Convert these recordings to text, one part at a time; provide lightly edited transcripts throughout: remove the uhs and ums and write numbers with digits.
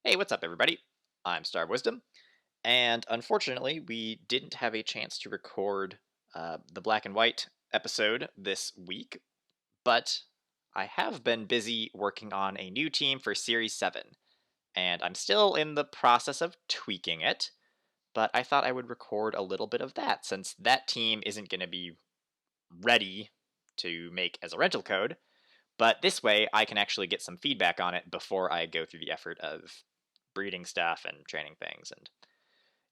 Hey, what's up, everybody? I'm StarofWisdom, and unfortunately, we didn't have a chance to record the Black and White episode this week, but I have been busy working on a new team for Series 7, and I'm still in the process of tweaking it, but I thought I would record a little bit of that since that team isn't going to be ready to make as a rental code, but this way I can actually get some feedback on it before I go through the effort of breeding stuff and training things and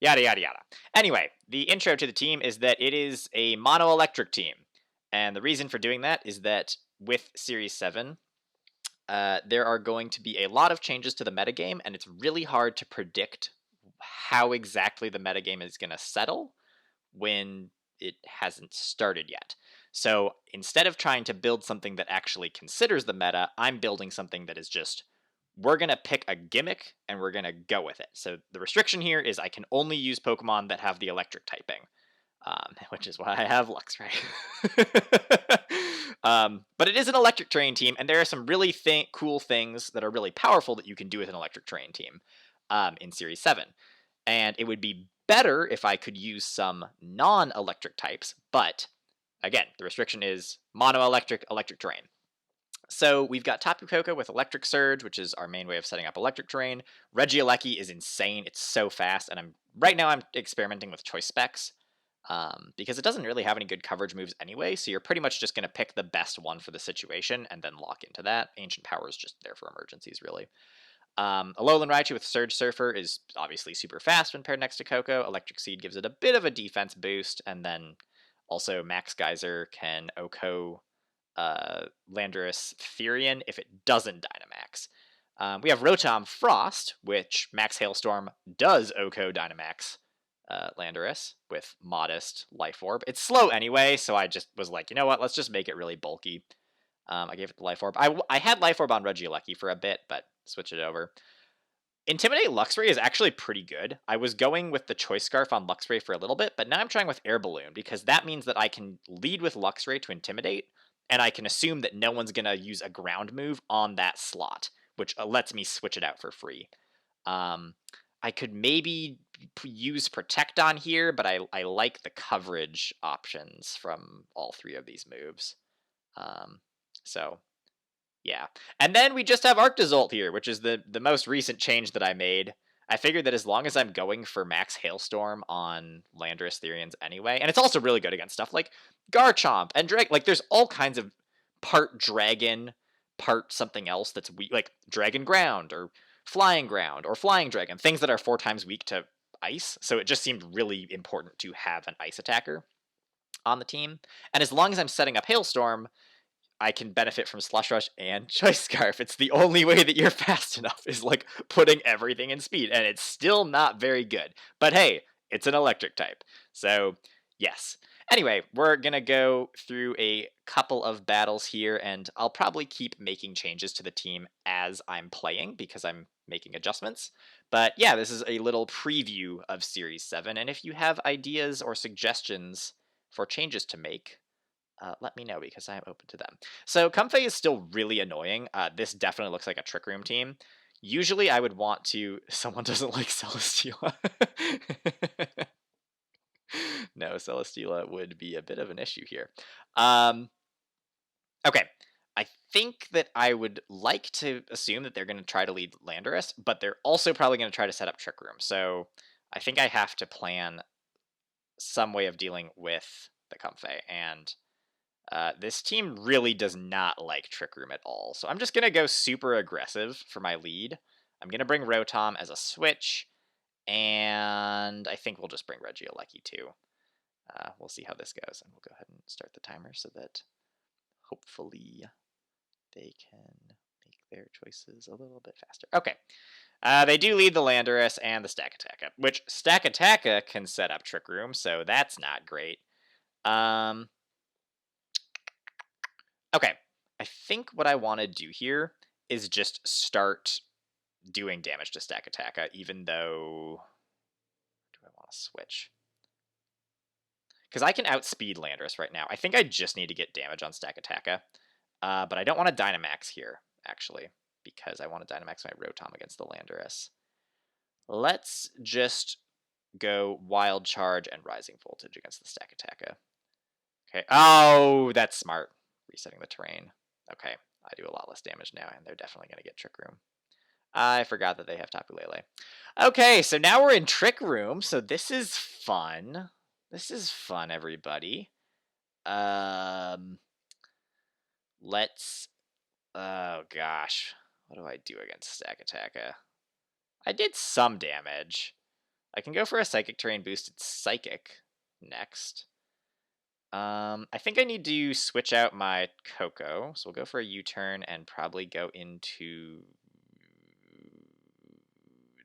yada yada yada. Anyway, the intro to the team is that it is a mono electric team. And the reason for doing that is that with Series 7, there are going to be a lot of changes to the metagame, and it's really hard to predict how exactly the metagame is going to settle when it hasn't started yet. So instead of trying to build something that actually considers the meta, I'm building something that is just, we're going to pick a gimmick and we're going to go with it. So the restriction here is I can only use Pokemon that have the electric typing, which is why I have Luxray. But it is an electric terrain team, and there are some really cool things that are really powerful that you can do with an electric terrain team in Series 7. And it would be better if I could use some non-electric types, but again, the restriction is mono-electric, electric terrain. So we've got Tapu Koko with Electric Surge, which is our main way of setting up electric terrain. Regieleki is insane. It's so fast, and right now I'm experimenting with choice specs because it doesn't really have any good coverage moves anyway, so you're pretty much just going to pick the best one for the situation and then lock into that. Ancient Power is just there for emergencies, really. Alolan Raichu with Surge Surfer is obviously super fast when paired next to Koko. Electric Seed gives it a bit of a defense boost, and then also Max Geyser can OHKO Landorus Therian if it doesn't Dynamax. We have Rotom Frost, which Max Hailstorm does OHKO Dynamax Landorus with modest Life Orb. It's slow anyway, so I just was like, you know what, let's just make it really bulky. I gave it the Life Orb. I had Life Orb on Regieleki for a bit, but switch it over. Intimidate Luxray is actually pretty good. I was going with the Choice Scarf on Luxray for a little bit, but now I'm trying with Air Balloon because that means that I can lead with Luxray to Intimidate, and I can assume that no one's going to use a ground move on that slot, which lets me switch it out for free. I could maybe use Protect on here, but I like the coverage options from all three of these moves. So, yeah. And then we just have Arctozolt here, which is the most recent change that I made. I figured that as long as I'm going for Max Hailstorm on Landorus Therians anyway, and it's also really good against stuff like Garchomp and Drag. Like, there's all kinds of part Dragon, part something else that's weak, like Dragon Ground or Flying Ground or Flying Dragon, things that are 4 times weak to Ice. So it just seemed really important to have an Ice attacker on the team. And as long as I'm setting up Hailstorm, I can benefit from Slush Rush and Choice Scarf. It's the only way that you're fast enough is like putting everything in speed, and it's still not very good. But hey, it's an electric type. So, yes. Anyway, we're going to go through a couple of battles here, and I'll probably keep making changes to the team as I'm playing because I'm making adjustments. But yeah, this is a little preview of Series 7, and if you have ideas or suggestions for changes to make, let me know because I am open to them. So Comfey is still really annoying. This definitely looks like a Trick Room team. Usually I would want to... Someone doesn't like Celesteela. No, Celesteela would be a bit of an issue here. Okay. I think that I would like to assume that they're going to try to lead Landorus, but they're also probably going to try to set up Trick Room. So I think I have to plan some way of dealing with the Comfey, and this team really does not like Trick Room at all, so I'm just going to go super aggressive for my lead. I'm going to bring Rotom as a switch, and I think we'll just bring Regieleki too. We'll see how this goes, and we'll go ahead and start the timer so that hopefully they can make their choices a little bit faster. Okay. They do lead the Landorus and the Stakataka, which Stakataka can set up Trick Room, so that's not great. Okay, I think what I want to do here is just start doing damage to Stakataka, even though... Do I want to switch? Because I can outspeed Landorus right now. I think I just need to get damage on Stakataka. But I don't want to Dynamax here, actually, because I want to Dynamax my Rotom against the Landorus. Let's just go Wild Charge and Rising Voltage against the Stakataka. Okay. Oh, that's smart. Resetting the terrain. Okay. I do a lot less damage now, and they're definitely going to get Trick Room. I forgot that they have Tapu Lele. Okay, so now we're in Trick Room, so this is fun. This is fun, everybody. Let's... Oh, gosh. What do I do against Stakataka? I did some damage. I can go for a Psychic Terrain boosted Psychic next. I think I need to switch out my Coco, so we'll go for a U-turn and probably go into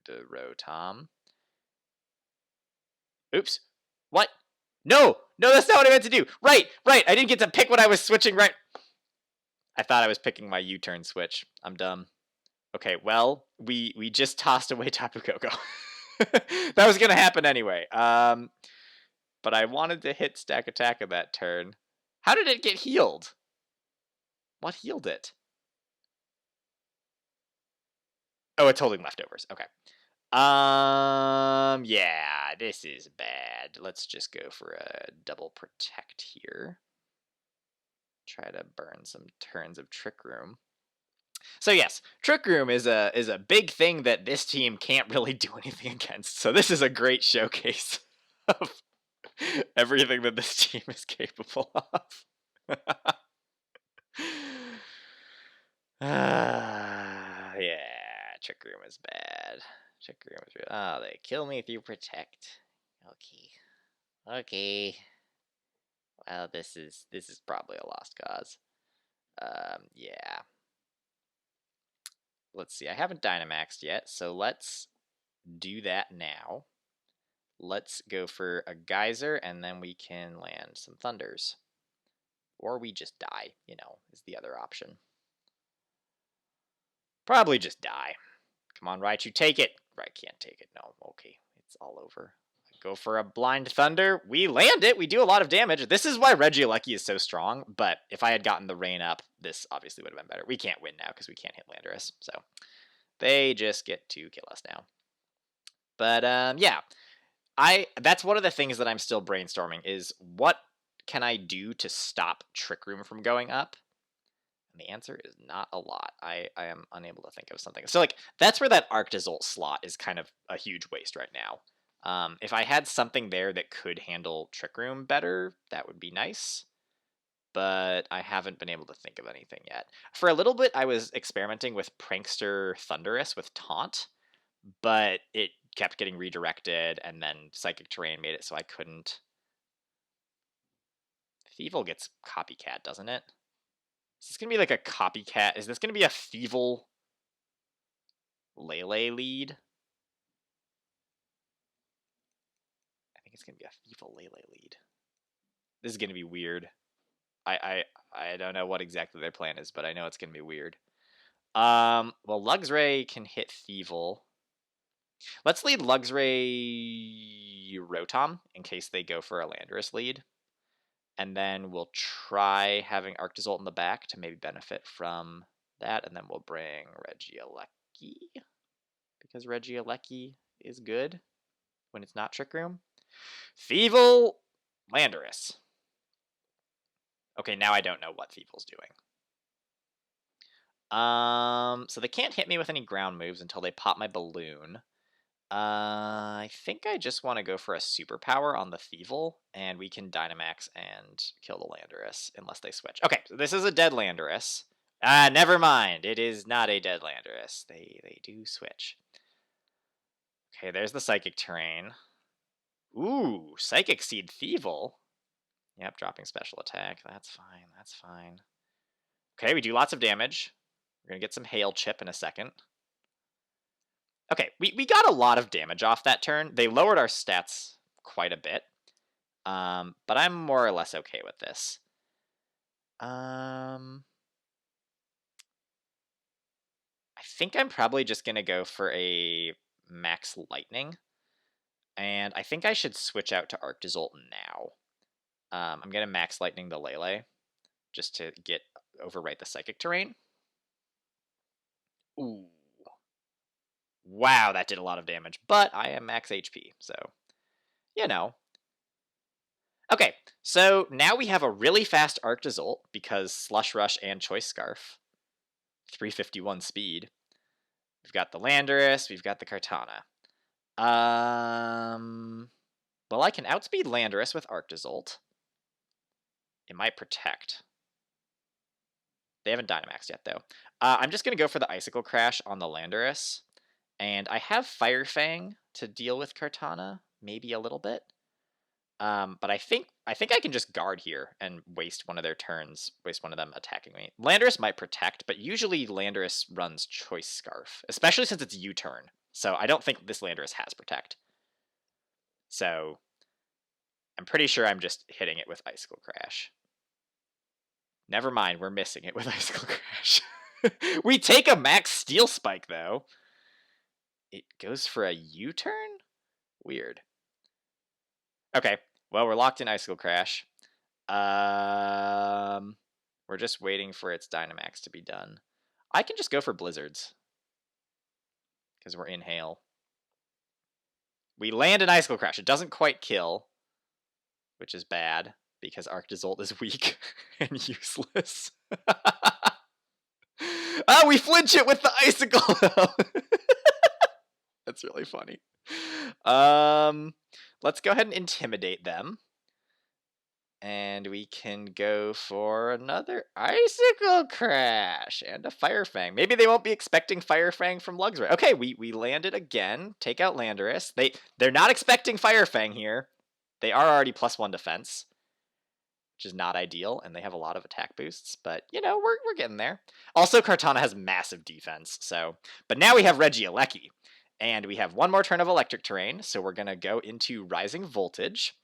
the Rotom. Oops. What? No! No, that's not what I meant to do! Right! I didn't get to pick what I was switching right... I thought I was picking my U-turn switch. I'm dumb. Okay, well, we just tossed away Tapu Koko. That was gonna happen anyway. But I wanted to hit Stakataka that turn. How did it get healed? What healed it? Oh, it's holding leftovers. Okay. Yeah, this is bad. Let's just go for a double protect here. Try to burn some turns of Trick Room. So yes, Trick Room is a big thing that this team can't really do anything against. So this is a great showcase of everything that this team is capable of. Yeah, Trick Room is bad. Trick Room is real. Oh, they kill me through Protect. Okay. Well, this is probably a lost cause. Yeah. Let's see. I haven't Dynamaxed yet, so let's do that now. Let's go for a Geyser, and then we can land some Thunders. Or we just die, is the other option. Probably just die. Come on, Raichu, take it. Right, can't take it. No, okay. It's all over. Go for a Blind Thunder. We land it. We do a lot of damage. This is why Regieleki is so strong, but if I had gotten the rain up, this obviously would have been better. We can't win now because we can't hit Landorus, so they just get to kill us now. But, yeah. That's one of the things that I'm still brainstorming is what can I do to stop Trick Room from going up? And the answer is not a lot. I am unable to think of something. So, that's where that Arctozolt slot is kind of a huge waste right now. If I had something there that could handle Trick Room better, that would be nice. But I haven't been able to think of anything yet. For a little bit, I was experimenting with Prankster Thundurus with Taunt, but it kept getting redirected, and then Psychic Terrain made it so I couldn't. Thievul gets Copycat, doesn't it? Is this going to be like a Copycat? Is this going to be a Thievul Lele lead? I think it's going to be a Thievul Lele lead. This is going to be weird. I don't know what exactly their plan is, but I know it's going to be weird. Well, Luxray can hit Thievul. Let's lead Luxray Rotom in case they go for a Landorus lead. And then we'll try having Arctozolt in the back to maybe benefit from that. And then we'll bring Regieleki, because Regieleki is good when it's not Trick Room. Thievul Landorus. Okay, now I don't know what Thievul's doing. So they can't hit me with any ground moves until they pop my balloon. I think I just want to go for a superpower on the Thievul, and we can Dynamax and kill the Landorus, unless they switch. Okay, so this is a dead Landorus. Never mind. It is not a dead Landorus. They do switch. Okay, there's the Psychic Terrain. Ooh, Psychic Seed Thievul. Yep, dropping special attack. That's fine. Okay, we do lots of damage. We're going to get some Hail Chip in a second. Okay, we got a lot of damage off that turn. They lowered our stats quite a bit. But I'm more or less okay with this. I think I'm probably just going to go for a Max Lightning. And I think I should switch out to Arctozolt now. I'm going to Max Lightning the Lele just to overwrite the Psychic Terrain. Ooh. Wow, that did a lot of damage, but I am max HP, so, you know. Okay, so now we have a really fast Arctozolt because Slush Rush and Choice Scarf. 351 speed. We've got the Landorus, we've got the Kartana. Well, I can outspeed Landorus with Arctozolt. It might protect. They haven't Dynamaxed yet, though. I'm just going to go for the Icicle Crash on the Landorus. And I have Fire Fang to deal with Kartana, maybe a little bit. But I think I can just guard here and waste one of their turns, waste one of them attacking me. Landorus might protect, but usually Landorus runs Choice Scarf, especially since it's U-turn. So I don't think this Landorus has protect. So I'm pretty sure I'm just hitting it with Icicle Crash. Never mind, we're missing it with Icicle Crash. We take a max Steel Spike, though. It goes for a U-turn? Weird. Okay, well, we're locked in Icicle Crash. We're just waiting for its Dynamax to be done. I can just go for Blizzards. Because we're in Hail. We land an Icicle Crash. It doesn't quite kill. Which is bad. Because Arctozolt is weak and useless. We flinch it with the Icicle! That's really funny. Let's go ahead and Intimidate them. And we can go for another Icicle Crash and a Fire Fang. Maybe they won't be expecting Fire Fang from Luxray. Okay, we landed again. Take out Landorus. They're not expecting Fire Fang here. They are already +1 defense, which is not ideal, and they have a lot of attack boosts, but, you know, we're getting there. Also, Kartana has massive defense, so... But now we have Regieleki, and we have one more turn of Electric Terrain, so we're going to go into Rising Voltage.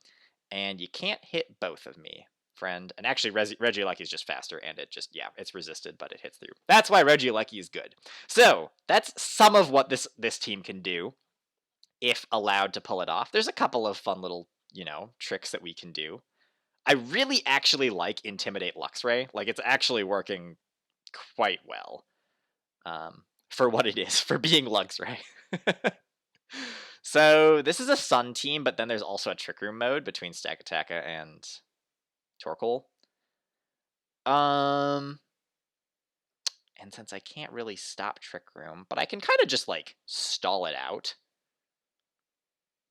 And you can't hit both of me, friend. And actually, Regieleki is just faster, and it just, yeah, it's resisted, but it hits through. That's why Regieleki is good. So, that's some of what this team can do, if allowed to pull it off. There's a couple of fun little, you know, tricks that we can do. I really actually like Intimidate Luxray. Like, it's actually working quite well. For what it is, for being Luxray. So, this is a Sun team, but then there's also a Trick Room mode between Stakataka and Torkoal. And since I can't really stop Trick Room, but I can kind of just, like, stall it out.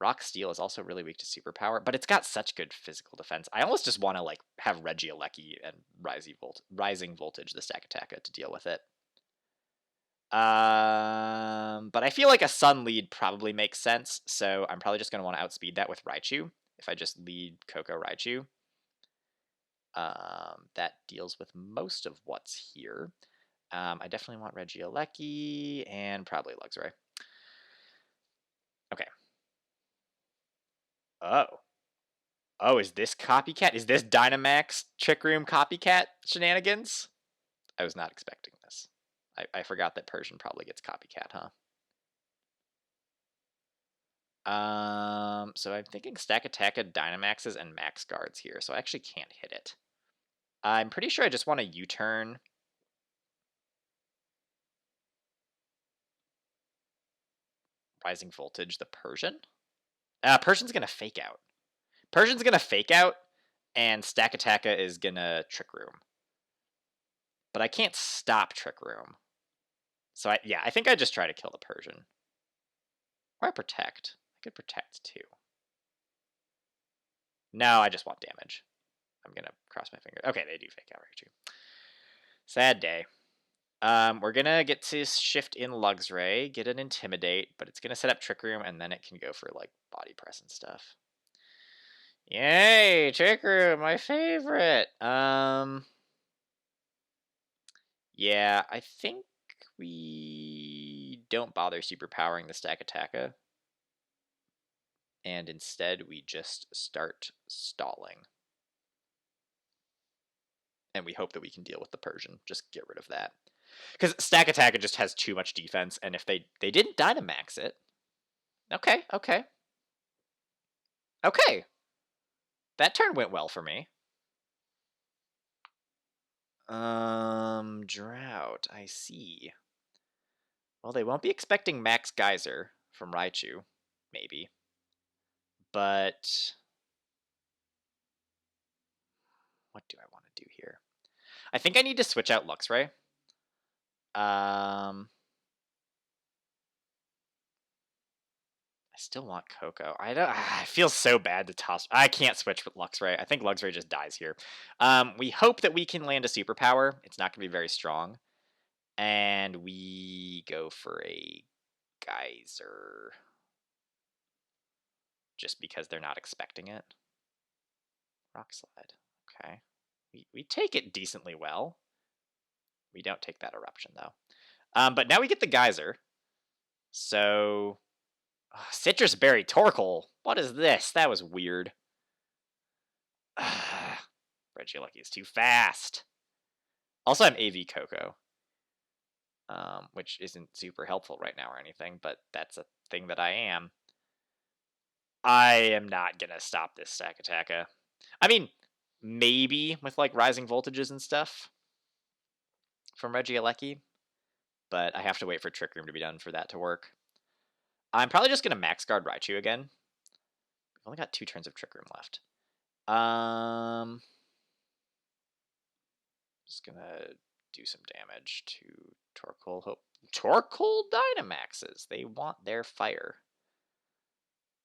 Rock Steel is also really weak to Superpower, but it's got such good physical defense. I almost just want to, like, have Regieleki and Rising Voltage the Stakataka to deal with it. But I feel like a Sun lead probably makes sense, so I'm probably just going to want to outspeed that with Raichu, if I just lead Koko Raichu. That deals with most of what's here. I definitely want Regieleki, and probably Luxray. Okay. Oh, is this Copycat? Is this Dynamax Trick Room Copycat shenanigans? I was not expecting this. I forgot that Persian probably gets Copycat, huh? So I'm thinking Stakataka Dynamaxes and Max Guards here, so I actually can't hit it. I'm pretty sure I just want to U-turn. Rising Voltage, the Persian? Persian's going to Fake Out. Persian's going to Fake Out, and Stakataka is going to Trick Room. But I can't stop Trick Room. So, I think I just try to kill the Persian. Or I Protect. I could Protect, too. No, I just want damage. I'm going to cross my fingers. Okay, they do Fake Out Raichu. Sad day. We're going to get to shift in Luxray, get an Intimidate, but it's going to set up Trick Room, and then it can go for, like, Body Press and stuff. Yay, Trick Room, my favorite. Yeah, I think we don't bother superpowering the Stakataka. And instead, we just start stalling. And we hope that we can deal with the Persian. Just get rid of that. Because Stakataka just has too much defense, and if they didn't Dynamax it... Okay. That turn went well for me. Drought, I see. Well, they won't be expecting Max Geyser from Raichu, maybe. But what do I want to do here? I think I need to switch out Luxray. I still want Coco. I feel so bad to toss. I can't switch with Luxray. I think Luxray just dies here. We hope that we can land a superpower. It's not going to be very strong. And we go for a Geyser. Just because they're not expecting it. Rock Slide. Okay. We take it decently well. We don't take that Eruption, though. But now we get the Geyser. So... Citrus Berry Torkoal. What is this? That was weird. Regieleki is too fast. Also, I'm AV Coco. Which isn't super helpful right now or anything, but that's a thing that I am. I am not gonna stop this Stack Attacka. I mean, maybe with like rising voltages and stuff from Regieleki, but I have to wait for Trick Room to be done for that to work. I'm probably just gonna Max Guard Raichu again. We've only got 2 turns of Trick Room left. Just gonna do some damage to Torkoal. Torkoal Dynamaxes. They want their fire.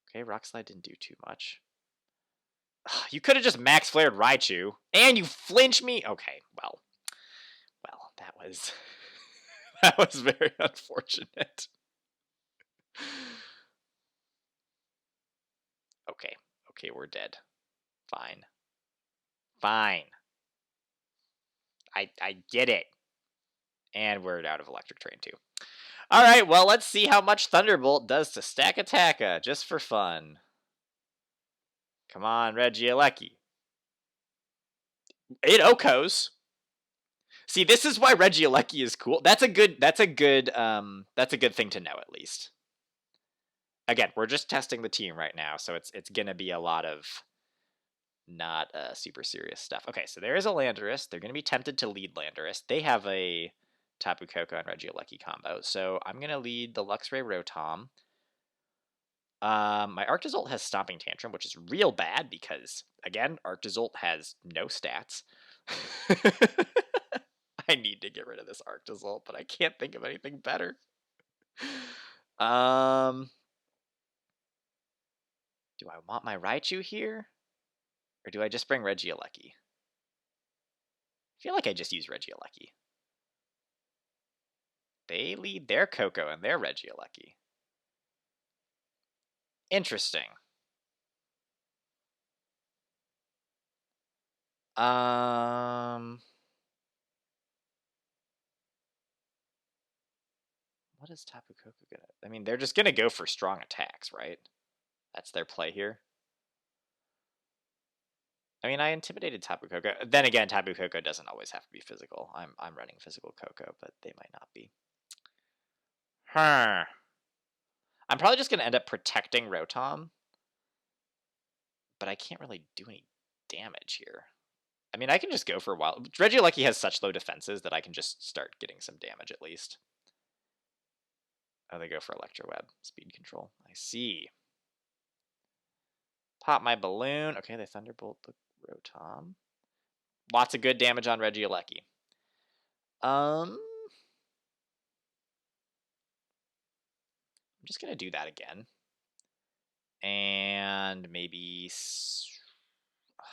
Okay, Rock Slide didn't do too much. You could have just Max Flared Raichu, and you flinch me. Okay, well, that was that was very unfortunate. Okay, we're dead. Fine. I get it. And we're out of Electric Train too. Alright, well, let's see how much Thunderbolt does to Stack Attacka, just for fun. Come on, Regieleki. It Okos. See, this is why Regieleki is cool. That's a good thing to know, at least. Again, we're just testing the team right now, so it's gonna be a lot of not super serious stuff. Okay, so there is a Landorus. They're gonna be tempted to lead Landorus. They have a Tapu Koko and Regieleki combo, so I'm gonna lead the Luxray Rotom. My Arctozolt has Stomping Tantrum, which is real bad because, again, Arctozolt has no stats. I need to get rid of this Arctozolt, but I can't think of anything better. Do I want my Raichu here? Or do I just bring Regieleki? I feel like I just use Regieleki. They lead their Coco and their Regieleki. Interesting. What is Tapu Koko gonna... I mean, they're just gonna go for strong attacks, right? That's their play here. I mean, I intimidated Tapu Koko. Then again, Tapu Koko doesn't always have to be physical. I'm running physical Koko, but they might not be. I'm probably just gonna end up protecting Rotom. But I can't really do any damage here. I mean, I can just go for a while. Regieleki has such low defenses that I can just start getting some damage at least. Oh, they go for Electro Web. Speed control. I see. Pop my balloon. Okay, they Thunderbolt the Rotom. Lots of good damage on Regieleki. I'm just going to do that again. And maybe... What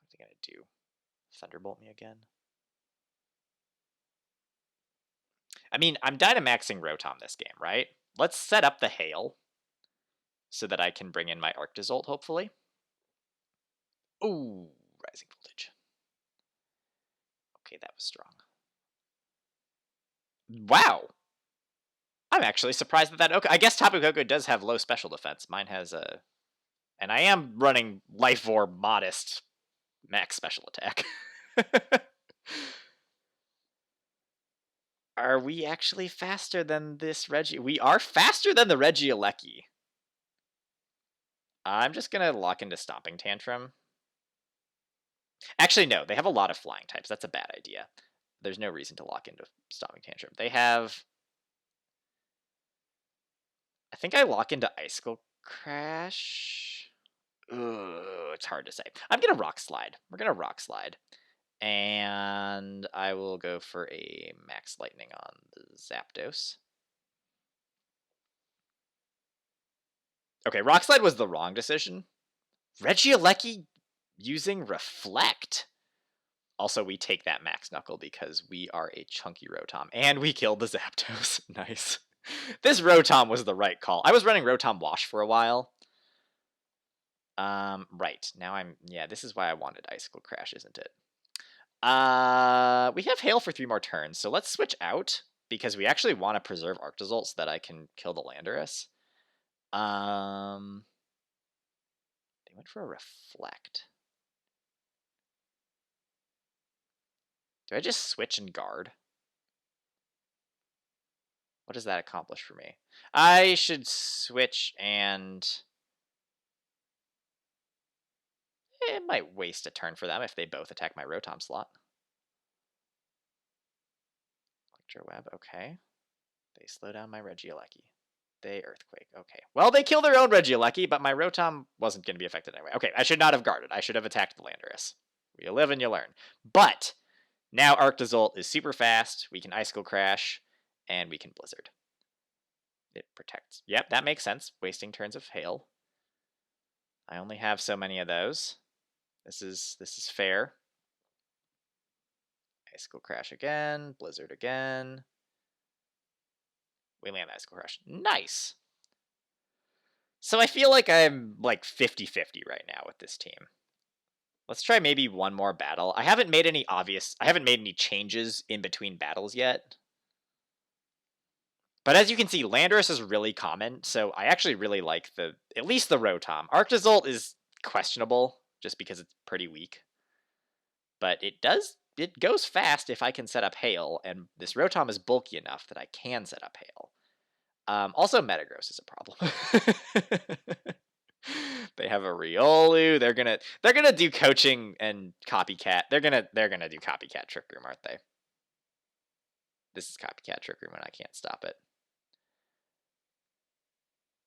are they going to do? Thunderbolt me again? I mean, I'm Dynamaxing Rotom this game, right? Let's set up the Hail so that I can bring in my Arctozolt, hopefully. Ooh, Rising Voltage. Okay, that was strong. Wow! I'm actually surprised that okay. I guess Tapu Koko does have low special defense. Mine has a... And I am running Life Orb modest max special attack. Are we actually faster than this Regi? We are faster than the Regieleki. I'm just going to lock into Stomping Tantrum. Actually, no. They have a lot of flying types. That's a bad idea. there's no reason to lock into Stomping Tantrum. They have... I think I lock into Icicle Crash. Ugh, it's hard to say. I'm going to Rock Slide. We're going to Rock Slide. And I will go for a Max Lightning on the Zapdos. Okay, Rock Slide was the wrong decision. Regieleki using Reflect. Also, we take that Max Knuckle because we are a chunky Rotom. And we killed the Zapdos. Nice. This Rotom was the right call. I was running Rotom Wash for a while. Right. Now I'm... Yeah, this is why I wanted Icicle Crash, isn't it? We have Hail for 3 more turns, so let's switch out. Because we actually want to preserve Arctozolt so that I can kill the Landorus. They went for a Reflect. Do I just switch and guard? What does that accomplish for me? I should switch and... It might waste a turn for them if they both attack my Rotom slot. Electro Web, okay. They slow down my Regieleki. They Earthquake, okay. Well, they kill their own Regieleki, but my Rotom wasn't going to be affected anyway. Okay, I should not have guarded. I should have attacked the Landorus. You live and you learn. But now Arctozolt is super fast. We can Icicle Crash, and we can Blizzard. It protects. Yep, that makes sense. Wasting turns of Hail. I only have so many of those. This is fair. Icicle Crash again. Blizzard again. We land Icicle Crash. Nice! So I feel like I'm like 50-50 right now with this team. Let's try maybe one more battle. I haven't made any changes in between battles yet. But as you can see, Landorus is really common, so I actually really like at least the Rotom. Arctozolt is questionable, just because it's pretty weak. But it goes fast if I can set up Hail, and this Rotom is bulky enough that I can set up Hail. Also, Metagross is a problem. They have a Riolu. They're gonna do coaching and copycat. They're gonna do copycat Trick Room, aren't they? This is copycat Trick Room, and I can't stop it.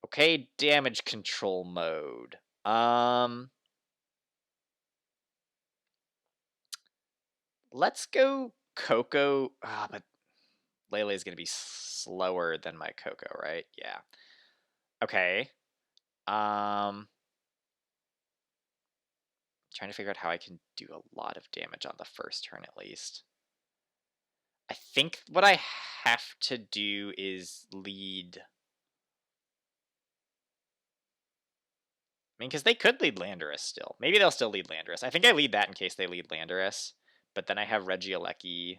Okay, damage control mode. Let's go Coco. But Lele is gonna be slower than my Coco, right? Yeah. Okay. Trying to figure out how I can do a lot of damage on the first turn at least. I think what I have to do is lead... I mean, because they could lead Landorus still. Maybe they'll still lead Landorus. I think I lead that in case they lead Landorus. But then I have Regieleki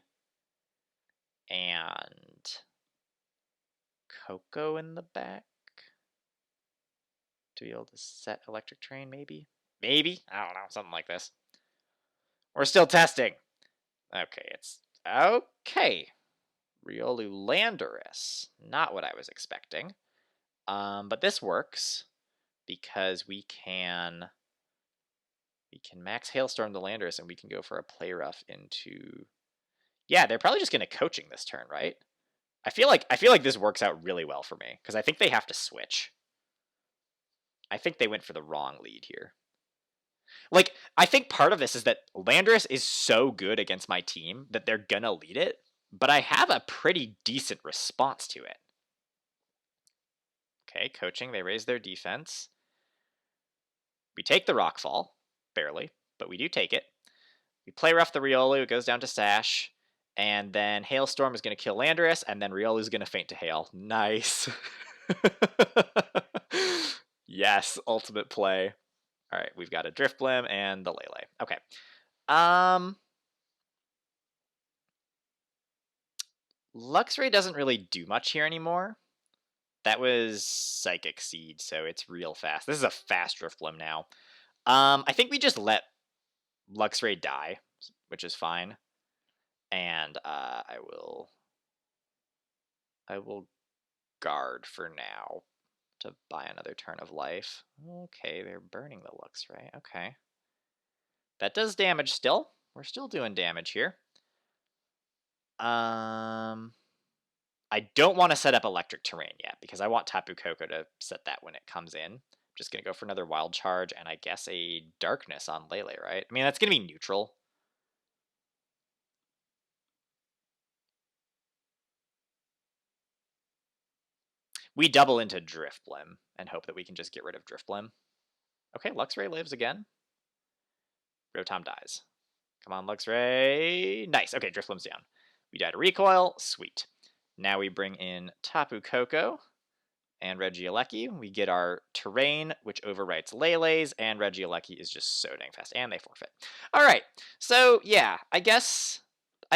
and Coco in the back to be able to set Electric Train, maybe? Maybe? I don't know, something like this. We're still testing. Okay, it's... Okay. Riolu Landorus. Not what I was expecting. But this works because we can max Hailstorm the Landorus and we can go for a Play Rough into... Yeah, they're probably just going to coaching this turn, right? I feel like this works out really well for me because I think they have to switch. I think they went for the wrong lead here. Like, I think part of this is that Landorus is so good against my team that they're gonna lead it, but I have a pretty decent response to it. Okay, coaching, they raise their defense. We take the Rockfall, barely, but we do take it. We Play Rough the Riolu, it goes down to Sash, and then Hailstorm is going to kill Landorus, and then Riolu's going to faint to Hail. Nice. Yes, ultimate play. All right, we've got a Drifblim and the Lele. Okay. Luxray doesn't really do much here anymore. That was Psychic Seed, so it's real fast. This is a fast Drifblim now. I think we just let Luxray die, which is fine. And I will guard for now to buy another turn of life. Okay, they're burning the Luxray. Okay. That does damage still. We're still doing damage here. I don't want to set up electric terrain yet because I want Tapu Koko to set that when it comes in. Just going to go for another wild charge and I guess a darkness on Lele, right? I mean, that's going to be neutral. We double into Drifblim and hope that we can just get rid of Drifblim. Okay, Luxray lives again. Rotom dies. Come on, Luxray. Nice. Okay, Drifblim's down. We died a recoil. Sweet. Now we bring in Tapu Koko and Regieleki. We get our terrain, which overwrites Lele's, and Regieleki is just so dang fast, and they forfeit. All right, so yeah, I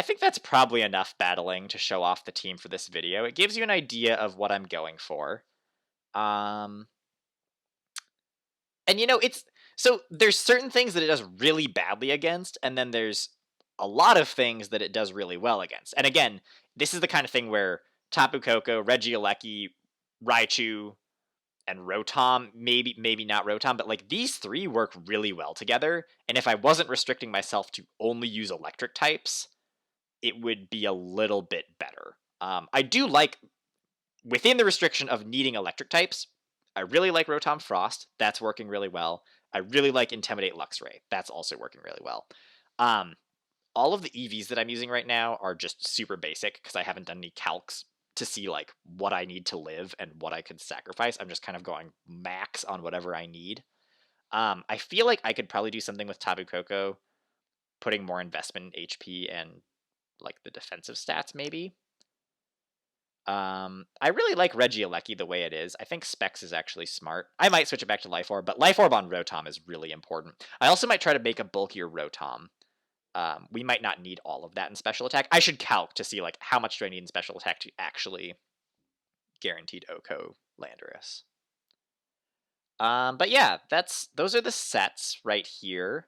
think that's probably enough battling to show off the team for this video. It gives you an idea of what I'm going for. And you know, so there's certain things that it does really badly against, and then there's a lot of things that it does really well against. And again, this is the kind of thing where Tapu Koko, Regieleki, Raichu, and Rotom, maybe not Rotom, but like these three work really well together. And if I wasn't restricting myself to only use electric types, it would be a little bit better. I do like, within the restriction of needing electric types, I really like Rotom Frost. That's working really well. I really like Intimidate Luxray. That's also working really well. All of the EVs that I'm using right now are just super basic because I haven't done any calcs to see like what I need to live and what I could sacrifice. I'm just kind of going max on whatever I need. I feel like I could probably do something with Tapu Koko, putting more investment in HP and like the defensive stats maybe. I really like Regieleki the way it is. I think Specs is actually smart. I might switch it back to Life Orb, but Life Orb on Rotom is really important. I also might try to make a bulkier Rotom. We might not need all of that in special attack. I should calc to see like how much do I need in special attack to actually guaranteed Oko Landorus. But yeah, those are the sets right here.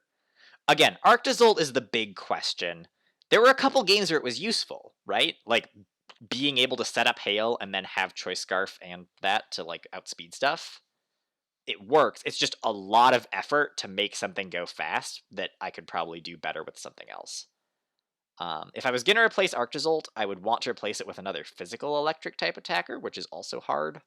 Again, Arctozolt is the big question. There were a couple games where it was useful, right? Like being able to set up Hail and then have Choice Scarf and that to like outspeed stuff. It works. It's just a lot of effort to make something go fast that I could probably do better with something else. If I was going to replace Arctozolt, I would want to replace it with another physical electric type attacker, which is also hard.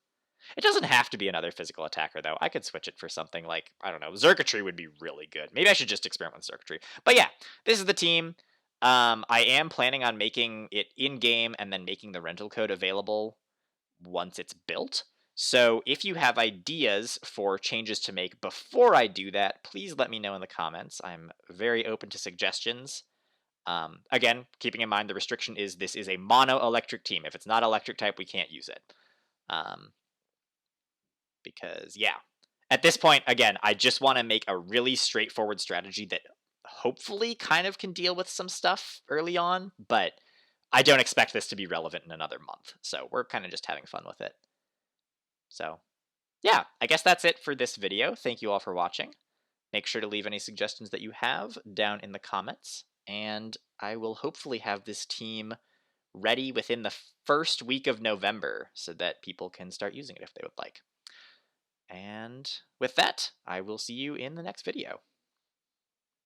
It doesn't have to be another physical attacker, though. I could switch it for something like, I don't know, Xurkitree would be really good. Maybe I should just experiment with Xurkitree. But yeah, this is the team. I am planning on making it in-game and then making the rental code available once it's built. So if you have ideas for changes to make before I do that, please let me know in the comments. I'm very open to suggestions. Again, keeping in mind the restriction is this is a mono electric team. If it's not electric type, we can't use it. Because, yeah, at this point, again, I just want to make a really straightforward strategy that hopefully kind of can deal with some stuff early on, but I don't expect this to be relevant in another month. So we're kind of just having fun with it. So, yeah, I guess that's it for this video. Thank you all for watching. Make sure to leave any suggestions that you have down in the comments, and I will hopefully have this team ready within the first week of November so that people can start using it if they would like. And with that, I will see you in the next video.